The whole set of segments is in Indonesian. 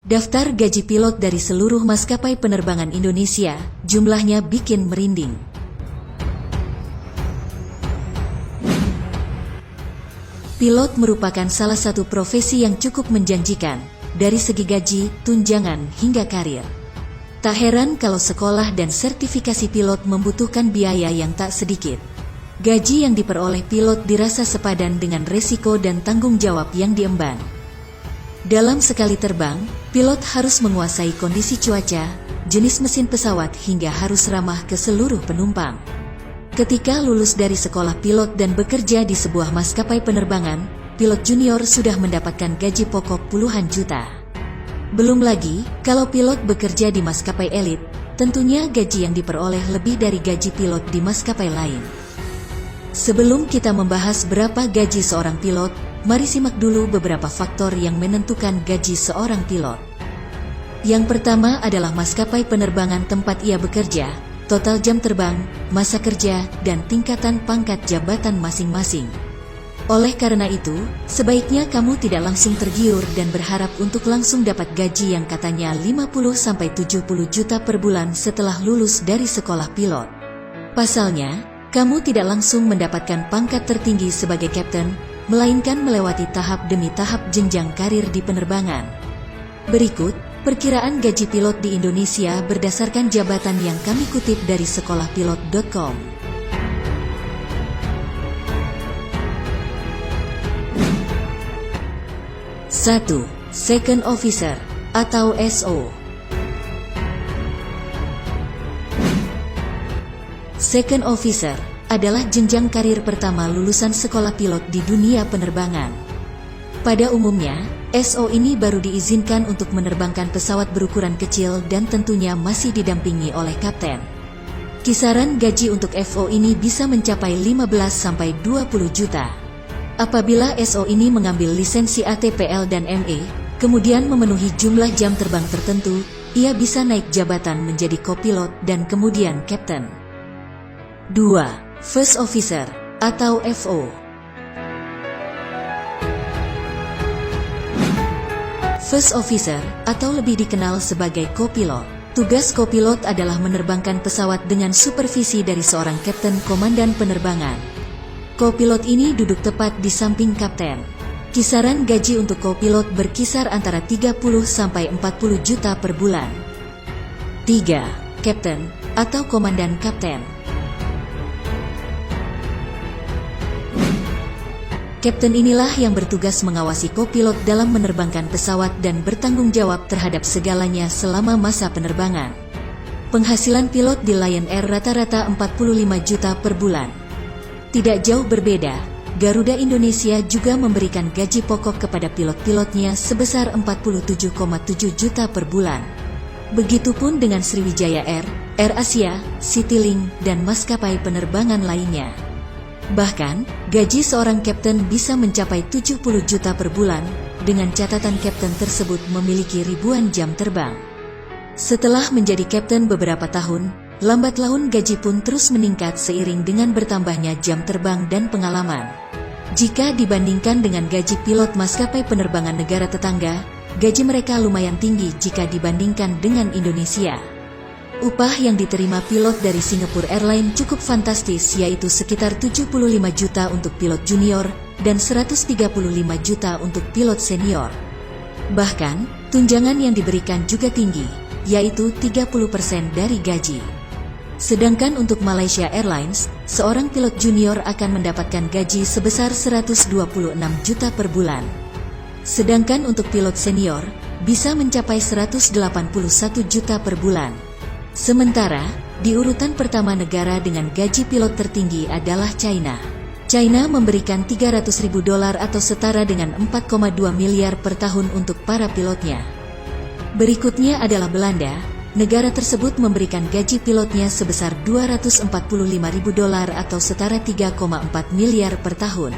Daftar gaji pilot dari seluruh maskapai penerbangan Indonesia, jumlahnya bikin merinding. Pilot merupakan salah satu profesi yang cukup menjanjikan, dari segi gaji, tunjangan, hingga karir. Tak heran kalau sekolah dan sertifikasi pilot membutuhkan biaya yang tak sedikit. Gaji yang diperoleh pilot dirasa sepadan dengan resiko dan tanggung jawab yang diemban. Dalam sekali terbang, pilot harus menguasai kondisi cuaca, jenis mesin pesawat hingga harus ramah ke seluruh penumpang. Ketika lulus dari sekolah pilot dan bekerja di sebuah maskapai penerbangan, pilot junior sudah mendapatkan gaji pokok puluhan juta. Belum lagi, kalau pilot bekerja di maskapai elit, tentunya gaji yang diperoleh lebih dari gaji pilot di maskapai lain. Sebelum kita membahas berapa gaji seorang pilot, mari simak dulu beberapa faktor yang menentukan gaji seorang pilot. Yang pertama adalah maskapai penerbangan tempat ia bekerja, total jam terbang, masa kerja, dan tingkatan pangkat jabatan masing-masing. Oleh karena itu, sebaiknya kamu tidak langsung tergiur dan berharap untuk langsung dapat gaji yang katanya 50-70 juta per bulan setelah lulus dari sekolah pilot. Pasalnya, kamu tidak langsung mendapatkan pangkat tertinggi sebagai kapten, melainkan melewati tahap demi tahap jenjang karir di penerbangan. Berikut, perkiraan gaji pilot di Indonesia berdasarkan jabatan yang kami kutip dari sekolahpilot.com. 1. Second Officer atau SO. Second Officer adalah jenjang karir pertama lulusan sekolah pilot di dunia penerbangan. Pada umumnya, SO ini baru diizinkan untuk menerbangkan pesawat berukuran kecil dan tentunya masih didampingi oleh kapten. Kisaran gaji untuk FO ini bisa mencapai 15-20 juta. Apabila SO ini mengambil lisensi ATPL dan ME, kemudian memenuhi jumlah jam terbang tertentu, ia bisa naik jabatan menjadi kopilot dan kemudian kapten. 2. First Officer atau FO. First Officer atau lebih dikenal sebagai kopilot. Tugas kopilot adalah menerbangkan pesawat dengan supervisi dari seorang kapten komandan penerbangan. Kopilot ini duduk tepat di samping kapten. Kisaran gaji untuk kopilot berkisar antara 30-40 juta per bulan. 3. Kapten atau komandan kapten. Kapten inilah yang bertugas mengawasi kopilot dalam menerbangkan pesawat dan bertanggung jawab terhadap segalanya selama masa penerbangan. Penghasilan pilot di Lion Air rata-rata 45 juta per bulan. Tidak jauh berbeda, Garuda Indonesia juga memberikan gaji pokok kepada pilot-pilotnya sebesar 47,7 juta per bulan. Begitupun dengan Sriwijaya Air, Air Asia, Citylink, dan maskapai penerbangan lainnya. Bahkan, gaji seorang kapten bisa mencapai 70 juta per bulan, dengan catatan kapten tersebut memiliki ribuan jam terbang. Setelah menjadi kapten beberapa tahun, lambat laun gaji pun terus meningkat seiring dengan bertambahnya jam terbang dan pengalaman. Jika dibandingkan dengan gaji pilot maskapai penerbangan negara tetangga, gaji mereka lumayan tinggi jika dibandingkan dengan Indonesia. Upah yang diterima pilot dari Singapore Airlines cukup fantastis, yaitu sekitar 75 juta untuk pilot junior dan 135 juta untuk pilot senior. Bahkan, tunjangan yang diberikan juga tinggi, yaitu 30% dari gaji. Sedangkan untuk Malaysia Airlines, seorang pilot junior akan mendapatkan gaji sebesar 126 juta per bulan. Sedangkan untuk pilot senior, bisa mencapai 181 juta per bulan. Sementara, di urutan pertama negara dengan gaji pilot tertinggi adalah China. China memberikan $300.000 atau setara dengan 4,2 miliar per tahun untuk para pilotnya. Berikutnya adalah Belanda. Negara tersebut memberikan gaji pilotnya sebesar $245.000 atau setara 3,4 miliar per tahun.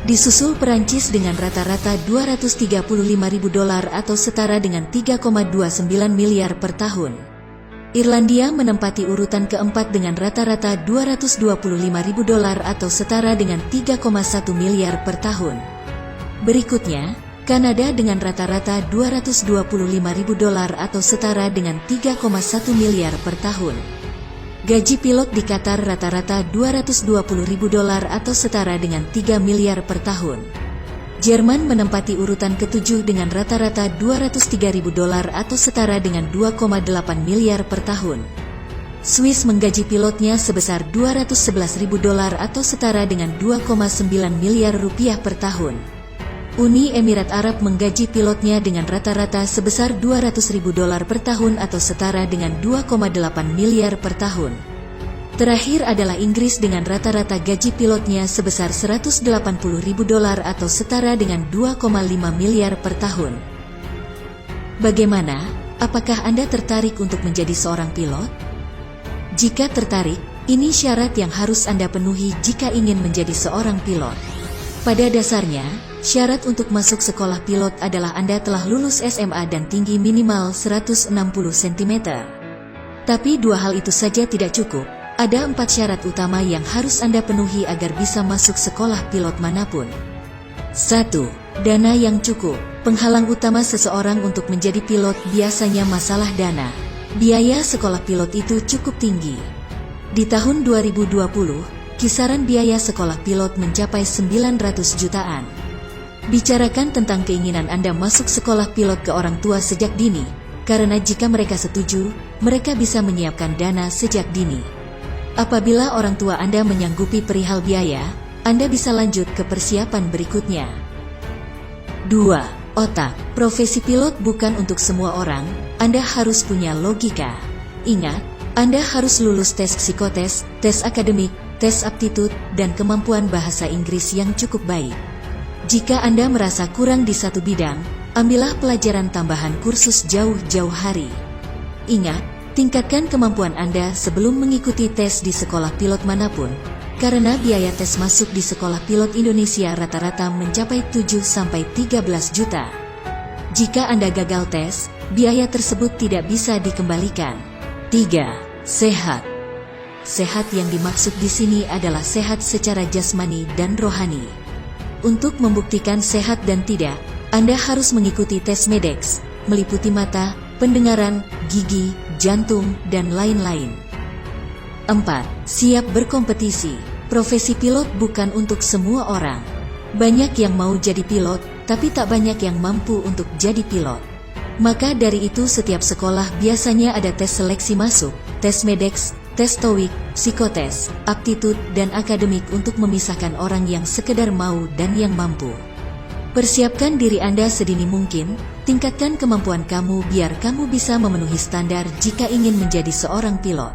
Disusul Perancis dengan rata-rata $235.000 atau setara dengan 3,29 miliar per tahun. Irlandia menempati urutan keempat dengan rata-rata $225.000 atau setara dengan 3,1 miliar per tahun. Berikutnya, Kanada dengan rata-rata $225.000 atau setara dengan 3,1 miliar per tahun. Gaji pilot di Qatar rata-rata $220.000 atau setara dengan 3 miliar per tahun. Jerman menempati urutan ke-7 dengan rata-rata $203.000 atau setara dengan 2,8 miliar per tahun. Swiss menggaji pilotnya sebesar $211.000 atau setara dengan 2,9 miliar rupiah per tahun. Uni Emirat Arab menggaji pilotnya dengan rata-rata sebesar $200.000 per tahun atau setara dengan 2,8 miliar per tahun. Terakhir adalah Inggris dengan rata-rata gaji pilotnya sebesar $180.000 atau setara dengan 2,5 miliar per tahun. Bagaimana? Apakah Anda tertarik untuk menjadi seorang pilot? Jika tertarik, ini syarat yang harus Anda penuhi jika ingin menjadi seorang pilot. Pada dasarnya, syarat untuk masuk sekolah pilot adalah Anda telah lulus SMA dan tinggi minimal 160 cm. Tapi dua hal itu saja tidak cukup. Ada 4 syarat utama yang harus Anda penuhi agar bisa masuk sekolah pilot manapun. 1. Dana yang cukup. Penghalang utama seseorang untuk menjadi pilot biasanya masalah dana. Biaya sekolah pilot itu cukup tinggi. Di tahun 2020, kisaran biaya sekolah pilot mencapai 900 jutaan. Bicarakan tentang keinginan Anda masuk sekolah pilot ke orang tua sejak dini, karena jika mereka setuju, mereka bisa menyiapkan dana sejak dini. Apabila orang tua Anda menyanggupi perihal biaya, Anda bisa lanjut ke persiapan berikutnya. 2. Otak. Profesi pilot bukan untuk semua orang, Anda harus punya logika. Ingat, Anda harus lulus tes psikotes, tes akademik, tes aptitude, dan kemampuan bahasa Inggris yang cukup baik. Jika Anda merasa kurang di satu bidang, ambillah pelajaran tambahan kursus jauh-jauh hari. Ingat, tingkatkan kemampuan Anda sebelum mengikuti tes di sekolah pilot manapun, karena biaya tes masuk di sekolah pilot Indonesia rata-rata mencapai 7-13 juta. Jika Anda gagal tes, biaya tersebut tidak bisa dikembalikan. 3. Sehat. Sehat yang dimaksud di sini adalah sehat secara jasmani dan rohani. Untuk membuktikan sehat dan tidak, Anda harus mengikuti tes Medex, meliputi mata, pendengaran, gigi, jantung, dan lain-lain. 4. Siap berkompetisi. Profesi pilot bukan untuk semua orang. Banyak yang mau jadi pilot, tapi tak banyak yang mampu untuk jadi pilot. Maka dari itu setiap sekolah biasanya ada tes seleksi masuk, tes Medex, tes TOEIC, psikotes, aptitude, dan akademik untuk memisahkan orang yang sekedar mau dan yang mampu. Persiapkan diri Anda sedini mungkin, tingkatkan kemampuan kamu biar kamu bisa memenuhi standar jika ingin menjadi seorang pilot.